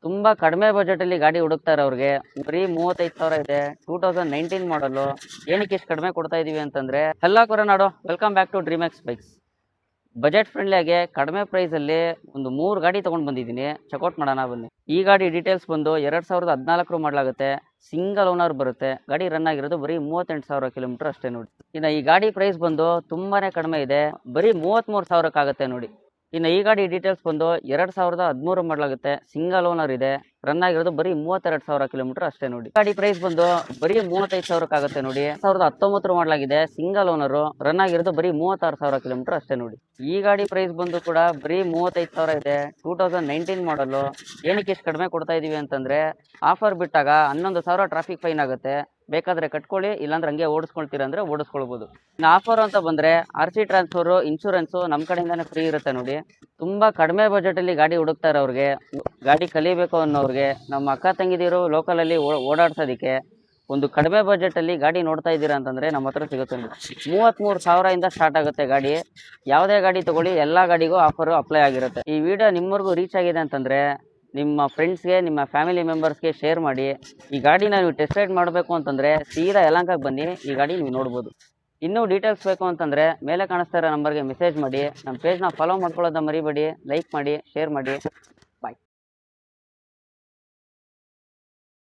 ತುಂಬಾ ಕಡಿಮೆ ಬಜೆಟ್ ಅಲ್ಲಿ ಗಾಡಿ ಹುಡುಕ್ತಾರೆ ಅವ್ರಿಗೆ ಬರೀ 35,000 ಇದೆ 2019 ಮಾಡಲು. ಏನಕ್ಕೆ ಇಷ್ಟು ಕಡಿಮೆ ಕೊಡ್ತಾ ಇದೀವಿ ಅಂತಂದ್ರೆ, ಹಲೋ ಕೊರನಾಡು, welcome back to Dreamax bikes. Budget friendly ಆಗಿ ಕಡಿಮೆ ಪ್ರೈಸ್ ಅಲ್ಲಿ ಒಂದು 3 ಗಾಡಿ ತಗೊಂಡ್ ಬಂದಿದ್ದೀನಿ. ಚೆಕ್ಔಟ್ ಮಾಡೋಣ ಬನ್ನಿ. ಈ ಗಾಡಿ ಡೀಟೇಲ್ಸ್ ಬಂದು 2014 ಮಾಡಲಾಗುತ್ತೆ. ಸಿಂಗಲ್ ಓನರ್ ಬರುತ್ತೆ. ಗಾಡಿ ರನ್ ಆಗಿರೋದು ಬರೀ 38,000 ಕಿಲೋಮೀಟರ್ ಅಷ್ಟೇ ನೋಡಿ. ಇನ್ನು ಈ ಗಾಡಿ ಪ್ರೈಸ್ ಬಂದು ತುಂಬಾನೇ ಕಡಿಮೆ ಇದೆ, ಬರೀ 33,000 ಆಗುತ್ತೆ ನೋಡಿ. ಇನ್ನು ಈ ಗಾಡಿ ಡೀಟೇಲ್ಸ್ ಬಂದು 2013 ಮಾಡಲಾಗುತ್ತೆ. ಸಿಂಗಲ್ ಓನರ್ ಇದೆ. ರನ್ ಆಗಿರೋದು ಬರೀ 32,000 ಕಿಲೋಮೀಟರ್ ಅಷ್ಟೇ ನೋಡಿ. ಗಾಡಿ ಪ್ರೈಸ್ ಬಂದು ಬರೀ 35,000 ಆಗುತ್ತೆ ನೋಡಿ. 2019 ಮಾಡಲಾಗಿದೆ. Single owner. ರನ್ ಆಗಿರೋದು ಬರೀ 36,000 ಕಿಲೋಮೀಟರ್ ಅಷ್ಟೇ ನೋಡಿ. ಈ ಗಾಡಿ ಪ್ರೈಸ್ ಬಂದು ಕೂಡ ಬರೀ 35,000 ಇದೆ. 2019 ಮಾಡಲು. ಏನಕ್ಕೆ ಇಷ್ಟು ಕಡಿಮೆ ಕೊಡ್ತಾ ಇದೀವಿ ಅಂತಂದ್ರೆ, ಆಫರ್ ಬಿಟ್ಟಾಗ 11,000 ಟ್ರಾಫಿಕ್ ಫೈನ್ ಆಗುತ್ತೆ. ಬೇಕಾದ್ರೆ ಕಟ್ಕೊಳ್ಳಿ, ಇಲ್ಲಾಂದ್ರೆ ಹಂಗೆ ಓಡಿಸ್ಕೊಳ್ತೀರ ಅಂದ್ರೆ ಓಡಿಸ್ಕೊಳ್ಬಹುದು. ಇನ್ನು ಆಫರ್ ಅಂತ ಬಂದ್ರೆ RC ಟ್ರಾನ್ಸ್ಫರ್, ಇನ್ಶೂರೆನ್ಸು ನಮ್ಮ ಕಡೆಯಿಂದಾನೆ ಫ್ರೀ ಇರುತ್ತೆ ನೋಡಿ. ತುಂಬಾ ಕಡಿಮೆ ಬಜೆಟ್ ಅಲ್ಲಿ ಗಾಡಿ ಹುಡುಕ್ತಾರೆ ಅವ್ರಿಗೆ, ಗಾಡಿ ಕಲಿಬೇಕು ಅನ್ನೋರಿಗೆ, ನಮ್ಮ ಅಕ್ಕ ತಂಗಿದಿರು ಲೋಕಲ್ ಅಲ್ಲಿ ಓಡಾಡ್ಸೋದಿಕ್ಕೆ ಒಂದು ಕಡಿಮೆ ಬಜೆಟ್ ಅಲ್ಲಿ ಗಾಡಿ ನೋಡ್ತಾ ಇದ್ದೀರಾ ಅಂತಂದ್ರೆ ನಮ್ಮ ಹತ್ರ ಸಿಗುತ್ತೆ. 33,000 ಇಂದ ಸ್ಟಾರ್ಟ್ ಆಗುತ್ತೆ ಗಾಡಿ. ಯಾವುದೇ ಗಾಡಿ ತಗೊಳ್ಳಿ, ಎಲ್ಲಾ ಗಾಡಿಗೂ ಆಫರ್ ಅಪ್ಲೈ ಆಗಿರುತ್ತೆ. ಈ ವಿಡಿಯೋ ನಿಮ್ಮವರೆಗೂ ರೀಚ್ ಆಗಿದೆ ಅಂತಂದ್ರೆ ನಿಮ್ಮ ಫ್ರೆಂಡ್ಸ್ಗೆ, ನಿಮ್ಮ ಫ್ಯಾಮಿಲಿ ಮೆಂಬರ್ಸ್ಗೆ ಶೇರ್ ಮಾಡಿ. ಈ ಗಾಡಿನ ನೀವು ಟೆಸ್ಟ್ ರೈಡ್ ಮಾಡಬೇಕು ಅಂತಂದರೆ ಸೀದಾ ಯಲಹಂಕಕ್ಕೆ ಬನ್ನಿ, ಈ ಗಾಡಿ ನೀವು ನೋಡ್ಬೋದು. ಇನ್ನೂ ಡೀಟೇಲ್ಸ್ ಬೇಕು ಅಂತಂದರೆ ಮೇಲೆ ಕಾಣಿಸ್ತಾ ಇರೋ ನಂಬರ್ಗೆ ಮೆಸೇಜ್ ಮಾಡಿ. ನಮ್ಮ ಪೇಜ್ನ ಫಾಲೋ ಮಾಡ್ಕೊಳ್ಳೋದನ್ನ ಮರಿಬೇಡಿ. ಲೈಕ್ ಮಾಡಿ, ಶೇರ್ ಮಾಡಿ.